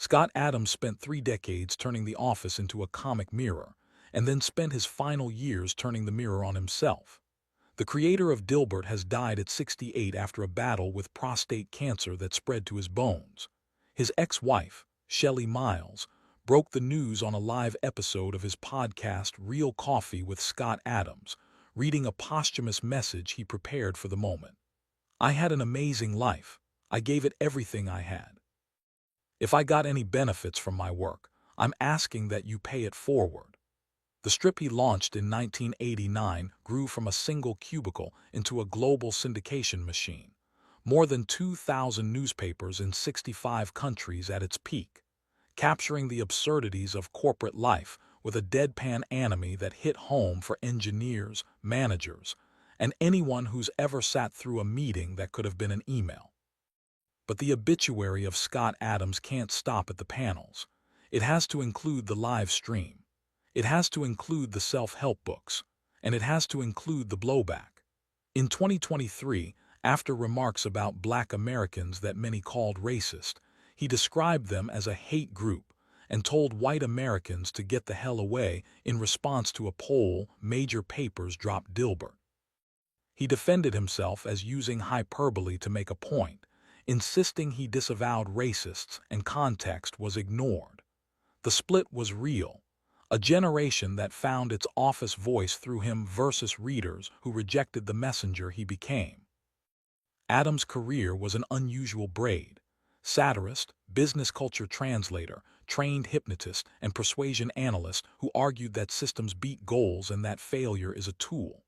Scott Adams spent 3 decades turning the office into a comic mirror, and then spent his final years turning the mirror on himself. The creator of Dilbert has died at 68 after a battle with prostate cancer that spread to his bones. His ex-wife, Shelley Miles, broke the news on a live episode of his podcast Real Coffee with Scott Adams, reading a posthumous message he prepared for the moment. "I had an amazing life. I gave it everything I had. If I got any benefits from my work, I'm asking that you pay it forward." The strip he launched in 1989 grew from a single cubicle into a global syndication machine. More than 2,000 newspapers in 65 countries at its peak, capturing the absurdities of corporate life with a deadpan anime that hit home for engineers, managers, and anyone who's ever sat through a meeting that could have been an email. But the obituary of Scott Adams can't stop at the panels. It has to include the live stream. It has to include the self-help books. And it has to include the blowback. In 2023, after remarks about Black Americans that many called racist, he described them as a hate group and told white Americans to get the hell away in response to a poll major papers dropped Dilbert. He defended himself as using hyperbole to make a point, insisting he disavowed racists and context was ignored. The split was real. A generation that found its office voice through him versus readers who rejected the messenger he became. Adams' career was an unusual braid. Satirist, business culture translator, trained hypnotist, and persuasion analyst who argued that systems beat goals and that failure is a tool.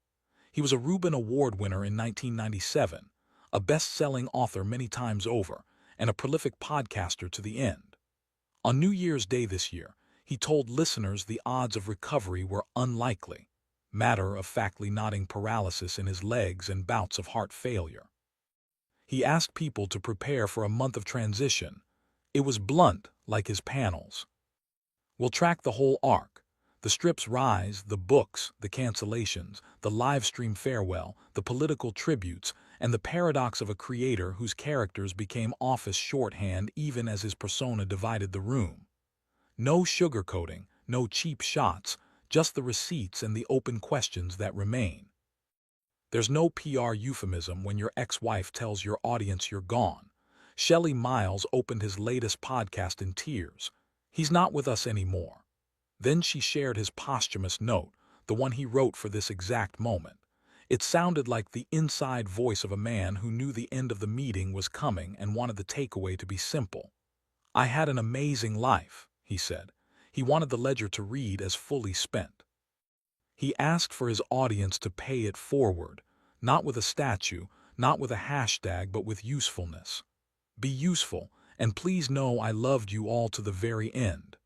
He was a Reuben Award winner in 1997, a best-selling author many times over, and a prolific podcaster to the end. On New Year's Day this year, he told listeners the odds of recovery were unlikely, matter-of-factly noting paralysis in his legs and bouts of heart failure. He asked people to prepare for a month of transition. It was blunt, like his panels. "We'll track the whole arc. The strip's rise, the books, the cancellations, the live stream farewell, the political tributes, and the paradox of a creator whose characters became office shorthand even as his persona divided the room. No sugarcoating, no cheap shots, just the receipts and the open questions that remain. There's no PR euphemism when your ex-wife tells your audience you're gone." Shelley Miles opened his latest podcast in tears. "He's not with us anymore." Then she shared his posthumous note, the one he wrote for this exact moment. It sounded like the inside voice of a man who knew the end of the meeting was coming and wanted the takeaway to be simple. "I had an amazing life," he said. He wanted the ledger to read as fully spent. He asked for his audience to pay it forward, not with a statue, not with a hashtag, but with usefulness. "Be useful, and please know I loved you all to the very end."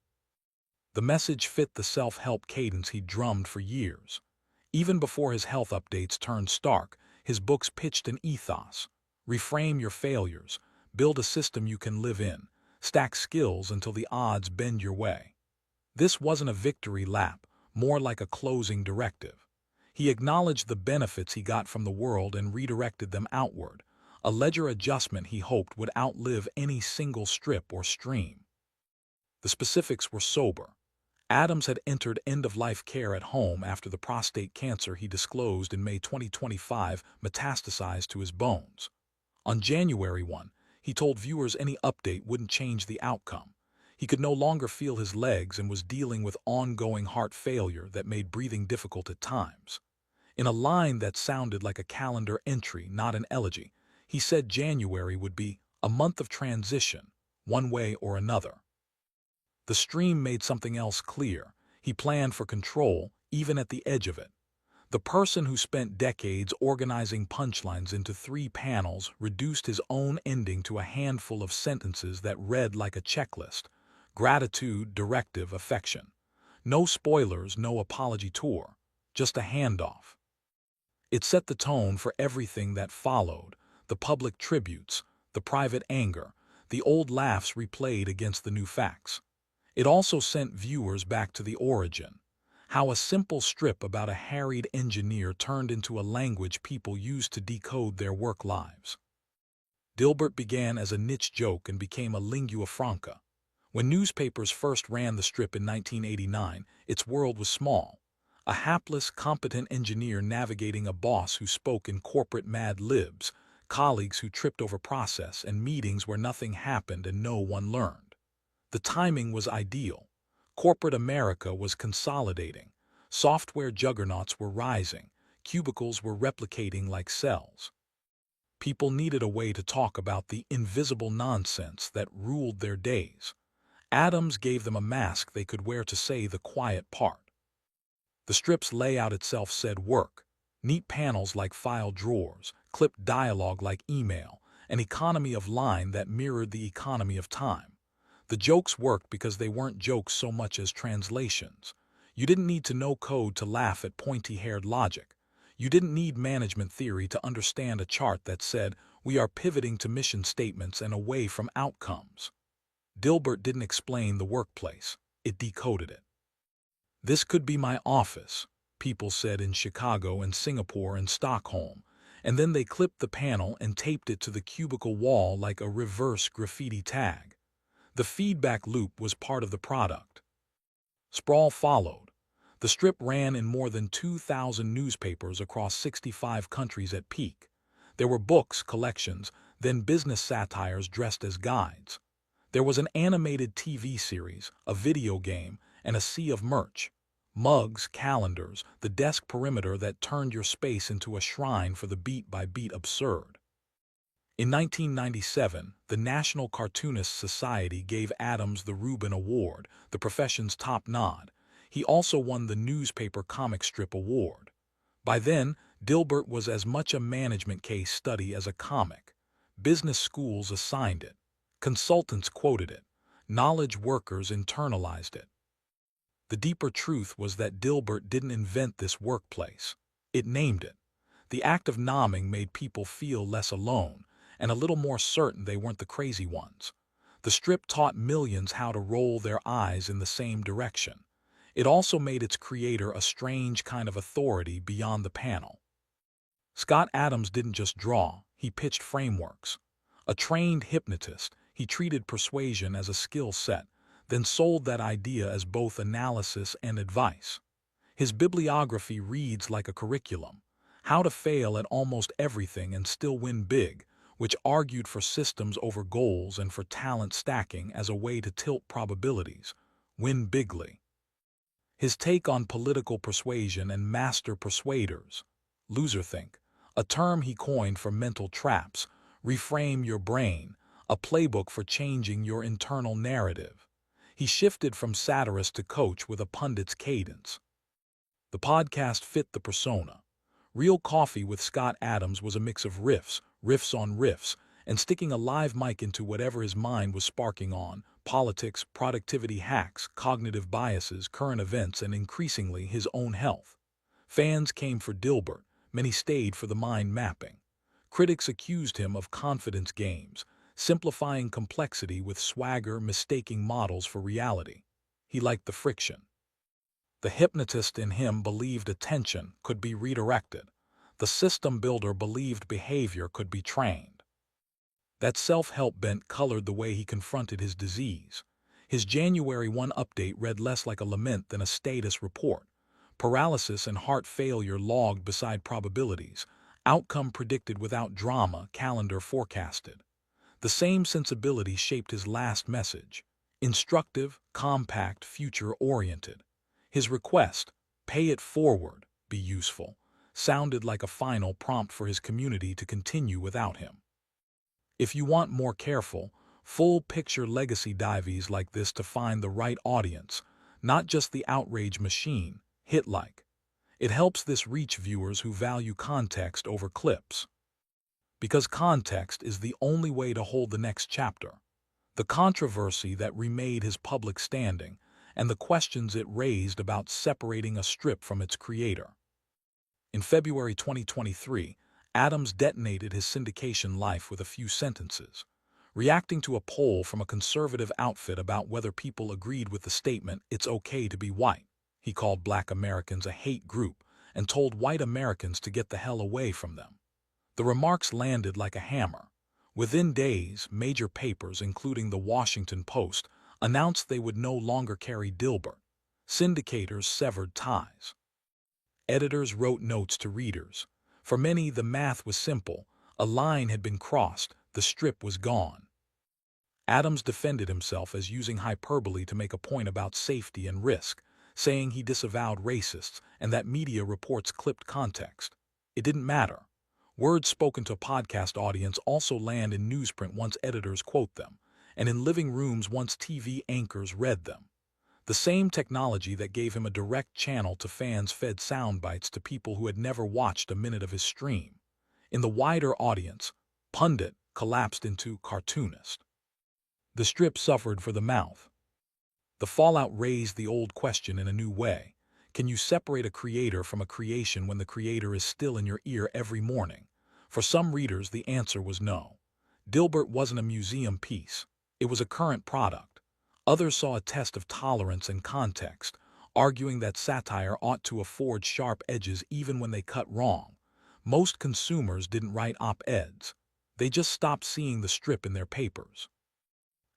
The message fit the self-help cadence he drummed for years. Even before his health updates turned stark, his books pitched an ethos. Reframe your failures, build a system you can live in, stack skills until the odds bend your way. This wasn't a victory lap, more like a closing directive. He acknowledged the benefits he got from the world and redirected them outward, a ledger adjustment he hoped would outlive any single strip or stream. The specifics were sober. Adams had entered end-of-life care at home after the prostate cancer he disclosed in May 2025 metastasized to his bones. On January 1, he told viewers any update wouldn't change the outcome. He could no longer feel his legs and was dealing with ongoing heart failure that made breathing difficult at times. In a line that sounded like a calendar entry, not an elegy, he said January would be a month of transition, one way or another. The stream made something else clear. He planned for control, even at the edge of it. The person who spent decades organizing punchlines into 3 panels reduced his own ending to a handful of sentences that read like a checklist: gratitude, directive, affection. No spoilers, no apology tour, just a handoff. It set the tone for everything that followed: the public tributes, the private anger, the old laughs replayed against the new facts. It also sent viewers back to the origin, how a simple strip about a harried engineer turned into a language people used to decode their work lives. Dilbert began as a niche joke and became a lingua franca. When newspapers first ran the strip in 1989, its world was small. A hapless, competent engineer navigating a boss who spoke in corporate mad libs, colleagues who tripped over process, and meetings where nothing happened and no one learned. The timing was ideal. Corporate America was consolidating. Software juggernauts were rising. Cubicles were replicating like cells. People needed a way to talk about the invisible nonsense that ruled their days. Adams gave them a mask they could wear to say the quiet part. The strip's layout itself said work. Neat panels like file drawers, clipped dialogue like email, an economy of line that mirrored the economy of time. The jokes worked because they weren't jokes so much as translations. You didn't need to know code to laugh at pointy-haired logic. You didn't need management theory to understand a chart that said, "We are pivoting to mission statements and away from outcomes." Dilbert didn't explain the workplace. It decoded it. "This could be my office," people said in Chicago and Singapore and Stockholm, and then they clipped the panel and taped it to the cubicle wall like a reverse graffiti tag. The feedback loop was part of the product. Sprawl followed. The strip ran in more than 2,000 newspapers across 65 countries at peak. There were books, collections, then business satires dressed as guides. There was an animated TV series, a video game, and a sea of merch. Mugs, calendars, the desk perimeter that turned your space into a shrine for the beat-by-beat absurd. In 1997, the National Cartoonists Society gave Adams the Reuben Award, the profession's top nod. He also won the Newspaper Comic Strip Award. By then, Dilbert was as much a management case study as a comic. Business schools assigned it. Consultants quoted it. Knowledge workers internalized it. The deeper truth was that Dilbert didn't invent this workplace. It named it. The act of nomming made people feel less alone, and a little more certain they weren't the crazy ones. The strip taught millions how to roll their eyes in the same direction. It also made its creator a strange kind of authority beyond the panel. Scott Adams didn't just draw, he pitched frameworks. A trained hypnotist, he treated persuasion as a skill set, then sold that idea as both analysis and advice. His bibliography reads like a curriculum: How to Fail at Almost Everything and Still Win Big, which argued for systems over goals and for talent stacking as a way to tilt probabilities. Win bigly. His take on political persuasion and master persuaders. Loserthink, a term he coined for mental traps. Reframe your brain, a playbook for changing your internal narrative. He shifted from satirist to coach with a pundit's cadence. The podcast fit the persona. Real Coffee with Scott Adams was a mix of riffs on riffs, and sticking a live mic into whatever his mind was sparking on: politics, productivity hacks, cognitive biases, current events, and increasingly his own health. Fans came for Dilbert, many stayed for the mind mapping. Critics accused him of confidence games, simplifying complexity with swagger, mistaking models for reality. He liked the friction. The hypnotist in him believed attention could be redirected. The system builder believed behavior could be trained. That self-help bent colored the way he confronted his disease. His January 1 update read less like a lament than a status report. Paralysis and heart failure logged beside probabilities. Outcome predicted without drama, calendar forecasted. The same sensibility shaped his last message. Instructive, compact, future-oriented. His request, "Pay it forward, be useful," sounded like a final prompt for his community to continue without him. If you want more careful, full-picture legacy dives like this to find the right audience, not just the outrage machine, hit like. It helps this reach viewers who value context over clips. Because context is the only way to hold the next chapter. The controversy that remade his public standing, and the questions it raised about separating a strip from its creator. In February 2023, Adams detonated his syndication life with a few sentences. Reacting to a poll from a conservative outfit about whether people agreed with the statement, "It's okay to be white," he called Black Americans a hate group and told white Americans to get the hell away from them. The remarks landed like a hammer. Within days, major papers, including the Washington Post, announced they would no longer carry Dilbert. Syndicators severed ties. Editors wrote notes to readers. For many, the math was simple. A line had been crossed, the strip was gone. Adams defended himself as using hyperbole to make a point about safety and risk, saying he disavowed racists and that media reports clipped context. It didn't matter. Words spoken to a podcast audience also land in newsprint once editors quote them, and in living rooms once TV anchors read them. The same technology that gave him a direct channel to fans fed sound bites to people who had never watched a minute of his stream. In the wider audience, pundit collapsed into cartoonist. The strip suffered for the mouth. The fallout raised the old question in a new way. Can you separate a creator from a creation when the creator is still in your ear every morning? For some readers, the answer was no. Dilbert wasn't a museum piece. It was a current product. Others saw a test of tolerance and context, arguing that satire ought to afford sharp edges even when they cut wrong. Most consumers didn't write op-eds. They just stopped seeing the strip in their papers.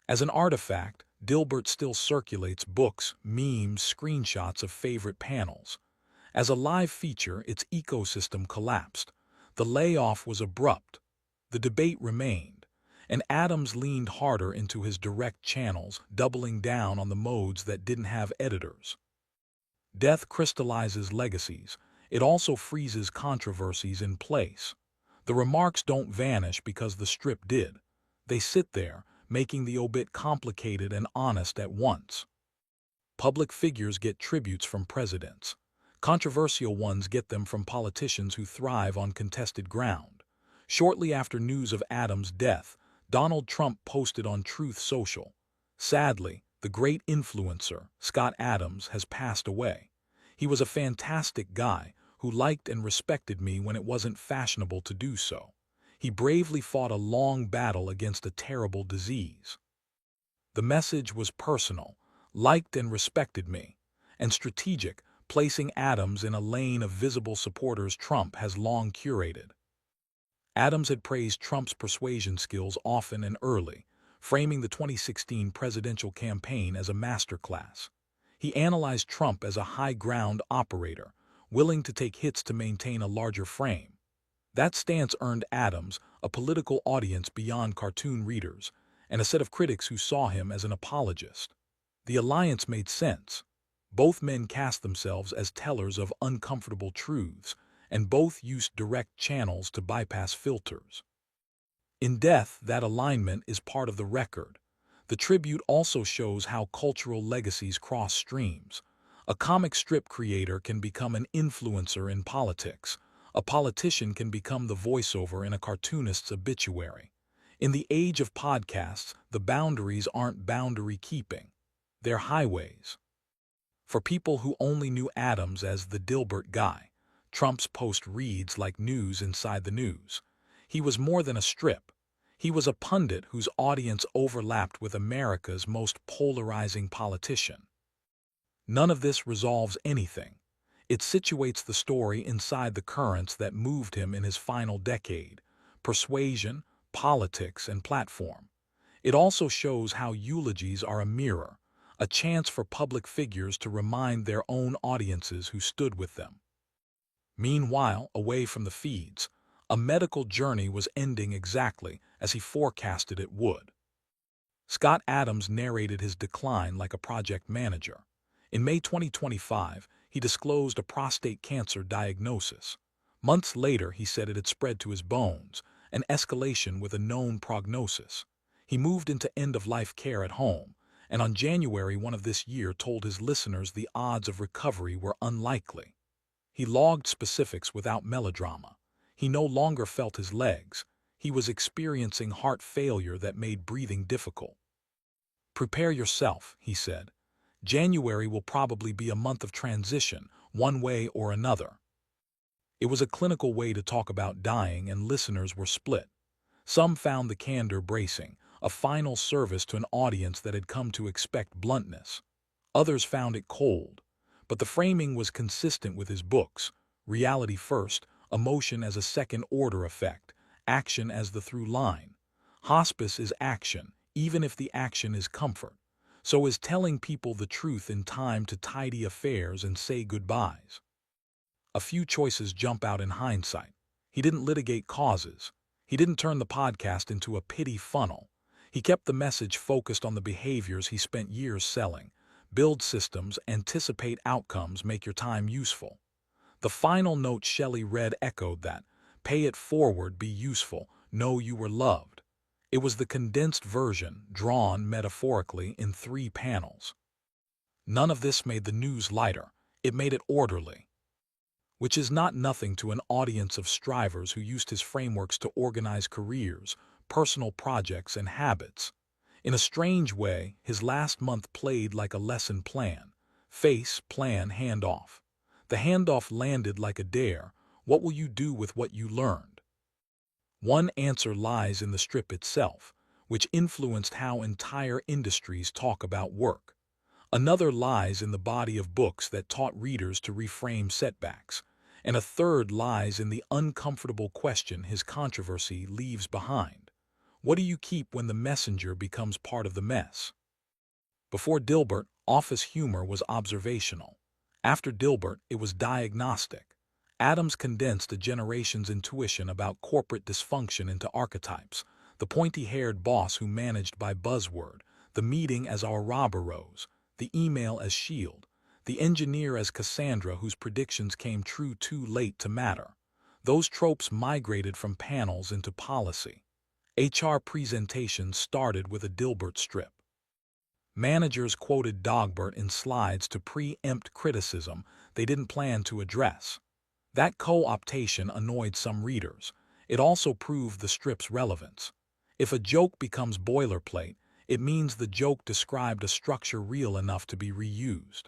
As an artifact, Dilbert still circulates books, memes, screenshots of favorite panels. As a live feature, its ecosystem collapsed. The layoff was abrupt. The debate remained, and Adams leaned harder into his direct channels, doubling down on the modes that didn't have editors. Death crystallizes legacies. It also freezes controversies in place. The remarks don't vanish because the strip did. They sit there, making the obit complicated and honest at once. Public figures get tributes from presidents. Controversial ones get them from politicians who thrive on contested ground. Shortly after news of Adams' death, Donald Trump posted on Truth Social, "Sadly, the great influencer, Scott Adams, has passed away. He was a fantastic guy who liked and respected me when it wasn't fashionable to do so. He bravely fought a long battle against a terrible disease." The message was personal, liked and respected me, and strategic, placing Adams in a lane of visible supporters Trump has long curated. Adams had praised Trump's persuasion skills often and early, framing the 2016 presidential campaign as a masterclass. He analyzed Trump as a high-ground operator, willing to take hits to maintain a larger frame. That stance earned Adams a political audience beyond cartoon readers, and a set of critics who saw him as an apologist. The alliance made sense. Both men cast themselves as tellers of uncomfortable truths, and both used direct channels to bypass filters. In death, that alignment is part of the record. The tribute also shows how cultural legacies cross streams. A comic strip creator can become an influencer in politics. A politician can become the voiceover in a cartoonist's obituary. In the age of podcasts, the boundaries aren't boundary-keeping. They're highways. For people who only knew Adams as the Dilbert guy, Trump's post reads like news inside the news. He was more than a strip. He was a pundit whose audience overlapped with America's most polarizing politician. None of this resolves anything. It situates the story inside the currents that moved him in his final decade: persuasion, politics, and platform. It also shows how eulogies are a mirror, a chance for public figures to remind their own audiences who stood with them. Meanwhile, away from the feeds, a medical journey was ending exactly as he forecasted it would. Scott Adams narrated his decline like a project manager. In May 2025, he disclosed a prostate cancer diagnosis. Months later, he said it had spread to his bones, an escalation with a known prognosis. He moved into end-of-life care at home, and on January 1 of this year told his listeners the odds of recovery were unlikely. He logged specifics without melodrama. He no longer felt his legs. He was experiencing heart failure that made breathing difficult. "Prepare yourself," he said. "January will probably be a month of transition, one way or another." It was a clinical way to talk about dying, and listeners were split. Some found the candor bracing, a final service to an audience that had come to expect bluntness. Others found it cold. But the framing was consistent with his books: reality first, emotion as a second-order effect, action as the through line. Hospice is action, even if the action is comfort. So is telling people the truth in time to tidy affairs and say goodbyes. A few choices jump out in hindsight. He didn't litigate causes. He didn't turn the podcast into a pity funnel. He kept the message focused on the behaviors he spent years selling. Build systems, anticipate outcomes, make your time useful. The final note Shelley read echoed that. Pay it forward, be useful, know you were loved. It was the condensed version, drawn metaphorically in 3 panels. None of this made the news lighter. It made it orderly. Which is not nothing to an audience of strivers who used his frameworks to organize careers, personal projects, and habits. In a strange way, his last month played like a lesson plan. Face, plan, handoff. The handoff landed like a dare. What will you do with what you learned? One answer lies in the strip itself, which influenced how entire industries talk about work. Another lies in the body of books that taught readers to reframe setbacks. And a third lies in the uncomfortable question his controversy leaves behind. What do you keep when the messenger becomes part of the mess? Before Dilbert, office humor was observational. After Dilbert, it was diagnostic. Adams condensed a generation's intuition about corporate dysfunction into archetypes: the pointy-haired boss who managed by buzzword, the meeting as Ouroboros, the email as shield, the engineer as Cassandra whose predictions came true too late to matter. Those tropes migrated from panels into policy. HR presentations started with a Dilbert strip. Managers quoted Dogbert in slides to preempt criticism they didn't plan to address. That co-optation annoyed some readers. It also proved the strip's relevance. If a joke becomes boilerplate, it means the joke described a structure real enough to be reused.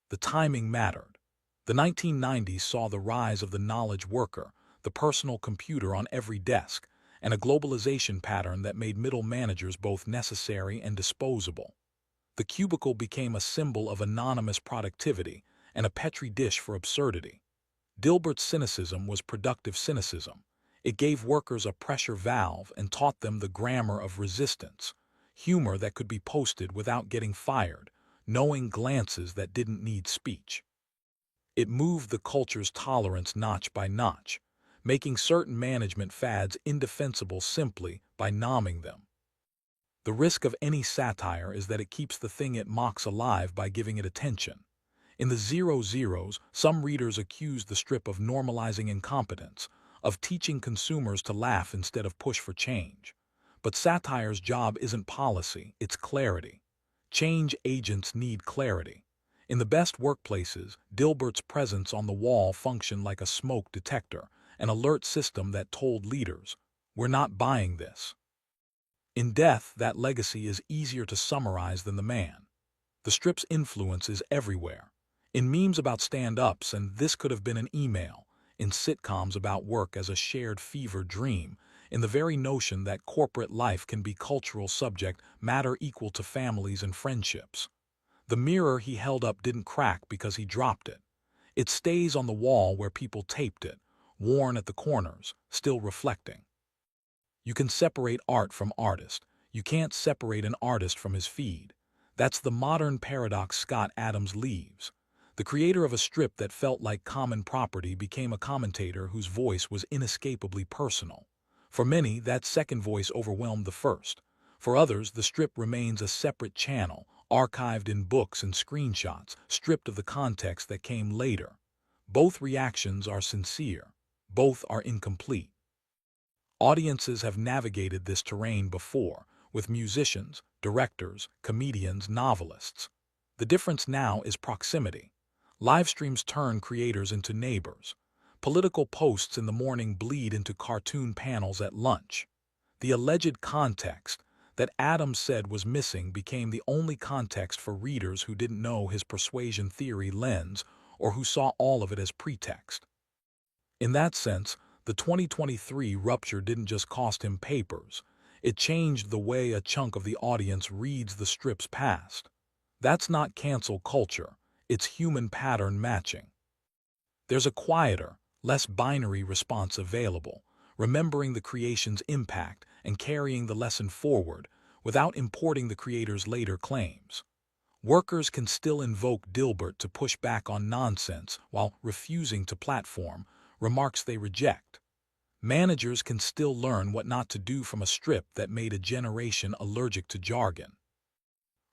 The timing mattered. The 1990s saw the rise of the knowledge worker, the personal computer on every desk, and a globalization pattern that made middle managers both necessary and disposable. The cubicle became a symbol of anonymous productivity and a petri dish for absurdity. Dilbert's cynicism was productive cynicism. It gave workers a pressure valve and taught them the grammar of resistance, humor that could be posted without getting fired, knowing glances that didn't need speech. It moved the culture's tolerance notch by notch, making certain management fads indefensible simply by nomming them. The risk of any satire is that it keeps the thing it mocks alive by giving it attention. In the 00s, some readers accused the strip of normalizing incompetence, of teaching consumers to laugh instead of push for change. But satire's job isn't policy, it's clarity. Change agents need clarity. In the best workplaces, Dilbert's presence on the wall functioned like a smoke detector, an alert system that told leaders, "We're not buying this." In death, that legacy is easier to summarize than the man. The strip's influence is everywhere. In memes about stand-ups, and this could have been an email, in sitcoms about work as a shared fever dream, in the very notion that corporate life can be cultural subject matter equal to families and friendships. The mirror he held up didn't crack because he dropped it. It stays on the wall where people taped it, worn at the corners, still reflecting. You can separate art from artist. You can't separate an artist from his feed. That's the modern paradox Scott Adams leaves. The creator of a strip that felt like common property became a commentator whose voice was inescapably personal. For many, that second voice overwhelmed the first. For others, the strip remains a separate channel, archived in books and screenshots, stripped of the context that came later. Both reactions are sincere. Both are incomplete. Audiences have navigated this terrain before, with musicians, directors, comedians, novelists. The difference now is proximity. Live streams turn creators into neighbors. Political posts in the morning bleed into cartoon panels at lunch. The alleged context that Adams said was missing became the only context for readers who didn't know his persuasion theory lens or who saw all of it as pretext. In that sense, the 2023 rupture didn't just cost him papers. It changed the way a chunk of the audience reads the strip's past. That's not cancel culture. It's human pattern matching. There's a quieter, less binary response available, remembering the creation's impact and carrying the lesson forward, without importing the creator's later claims. Workers can still invoke Dilbert to push back on nonsense while refusing to platform remarks they reject. Managers can still learn what not to do from a strip that made a generation allergic to jargon.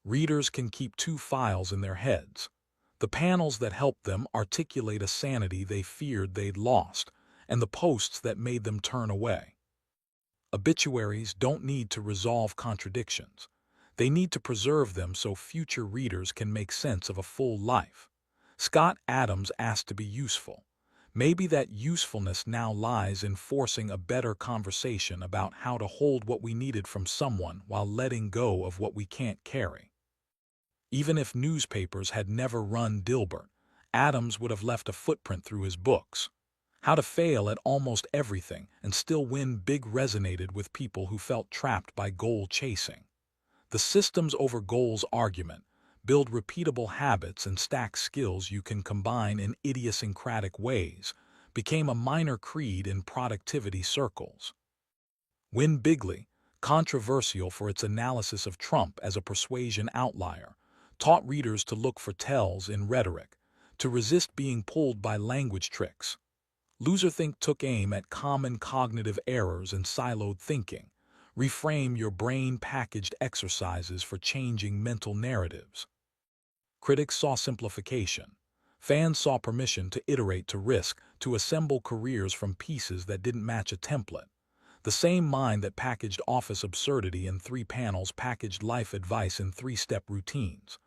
Readers can keep two files in their heads: the panels that helped them articulate a sanity they feared they'd lost, and the posts that made them turn away. Obituaries don't need to resolve contradictions. They need to preserve them so future readers can make sense of a full life. Scott Adams asked to be useful. Maybe that usefulness now lies in forcing a better conversation about how to hold what we needed from someone while letting go of what we can't carry. Even if newspapers had never run Dilbert, Adams would have left a footprint through his books. How to Fail at Almost Everything and Still Win Big resonated with people who felt trapped by goal chasing. The systems over goals argument: build repeatable habits and stack skills you can combine in idiosyncratic ways, became a minor creed in productivity circles. Win Bigly, controversial for its analysis of Trump as a persuasion outlier, taught readers to look for tells in rhetoric, to resist being pulled by language tricks. Loserthink took aim at common cognitive errors and siloed thinking. Reframe your brain packaged exercises for changing mental narratives. Critics saw simplification. Fans saw permission to iterate, to risk, to assemble careers from pieces that didn't match a template. The same mind that packaged office absurdity in 3 panels packaged life advice in 3-step routines.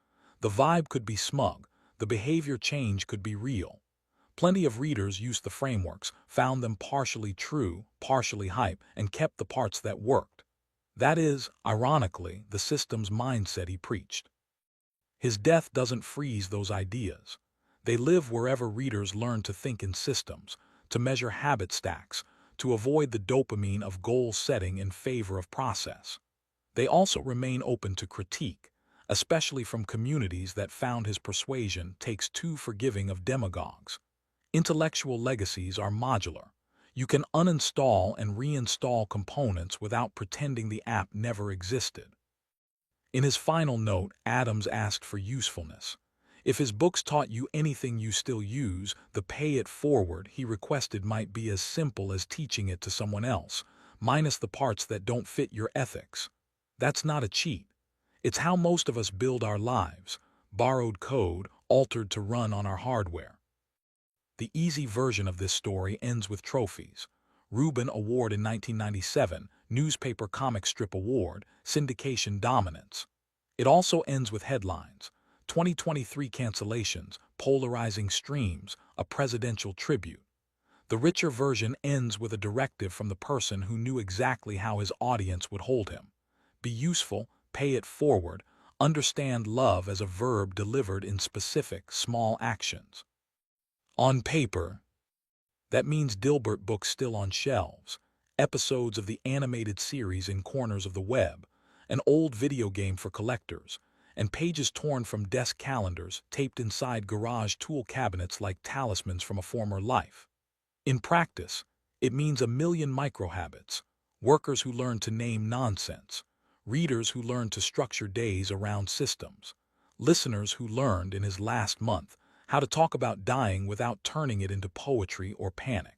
The vibe could be smug, the behavior change could be real. Plenty of readers used the frameworks, found them partially true, partially hype, and kept the parts that worked. That is, ironically, the system's mindset he preached. His death doesn't freeze those ideas. They live wherever readers learn to think in systems, to measure habit stacks, to avoid the dopamine of goal setting in favor of process. They also remain open to critique, especially from communities that found his persuasion takes too forgiving of demagogues. Intellectual legacies are modular. You can uninstall and reinstall components without pretending the app never existed. In his final note, Adams asked for usefulness. If his books taught you anything you still use, the pay it forward he requested might be as simple as teaching it to someone else, minus the parts that don't fit your ethics. That's not a cheat. It's how most of us build our lives: borrowed code, altered to run on our hardware. The easy version of this story ends with trophies. Reuben Award in 1997, Newspaper Comic Strip Award, syndication dominance. It also ends with headlines: 2023 cancellations, polarizing streams, a presidential tribute. The richer version ends with a directive from the person who knew exactly how his audience would hold him. Be useful, pay it forward, understand love as a verb delivered in specific, small actions. On paper, that means Dilbert books still on shelves, episodes of the animated series in corners of the web, an old video game for collectors, and pages torn from desk calendars taped inside garage tool cabinets like talismans from a former life. In practice, it means a million microhabits: workers who learn to name nonsense, readers who learn to structure days around systems, listeners who learned in his last month how to talk about dying without turning it into poetry or panic.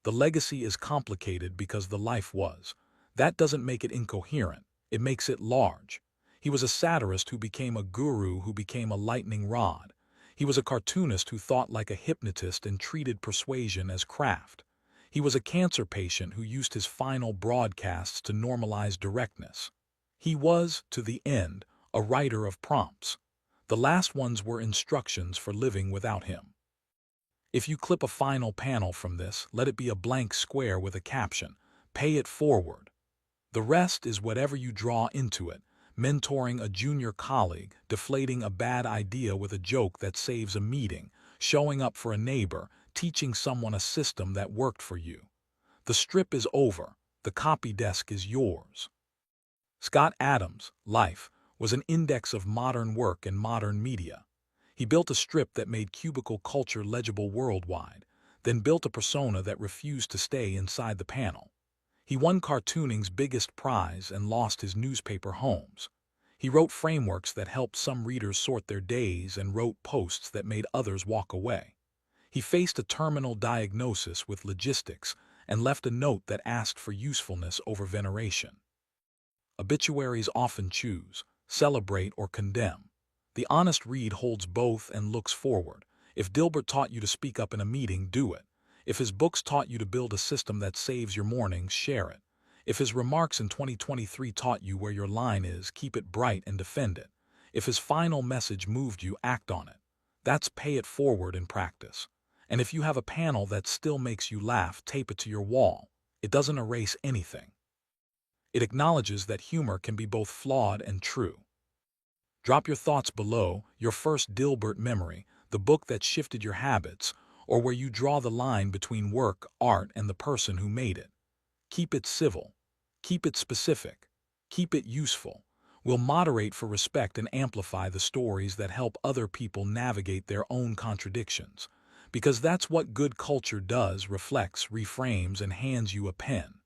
The legacy is complicated because the life was. That doesn't make it incoherent, it makes it large. He was a satirist who became a guru who became a lightning rod. He was a cartoonist who thought like a hypnotist and treated persuasion as craft. He was a cancer patient who used his final broadcasts to normalize directness. He was, to the end, a writer of prompts. The last ones were instructions for living without him. If you clip a final panel from this, let it be a blank square with a caption: pay it forward. The rest is whatever you draw into it: mentoring a junior colleague, deflating a bad idea with a joke that saves a meeting, showing up for a neighbor, teaching someone a system that worked for you. The strip is over. The copy desk is yours. Scott Adams' life was an index of modern work and modern media. He built a strip that made cubicle culture legible worldwide, then built a persona that refused to stay inside the panel. He won cartooning's biggest prize and lost his newspaper homes. He wrote frameworks that helped some readers sort their days and wrote posts that made others walk away. He faced a terminal diagnosis with logistics and left a note that asked for usefulness over veneration. Obituaries often choose, celebrate, or condemn. The honest read holds both and looks forward. If Dilbert taught you to speak up in a meeting, do it. If his books taught you to build a system that saves your mornings, share it. If his remarks in 2023 taught you where your line is, keep it bright and defend it. If his final message moved you, act on it. That's pay it forward in practice. And if you have a panel that still makes you laugh, tape it to your wall. It doesn't erase anything. It acknowledges that humor can be both flawed and true. Drop your thoughts below, your first Dilbert memory, the book that shifted your habits, or where you draw the line between work, art, and the person who made it. Keep it civil. Keep it specific. Keep it useful. We'll moderate for respect and amplify the stories that help other people navigate their own contradictions. Because that's what good culture does: reflects, reframes, and hands you a pen.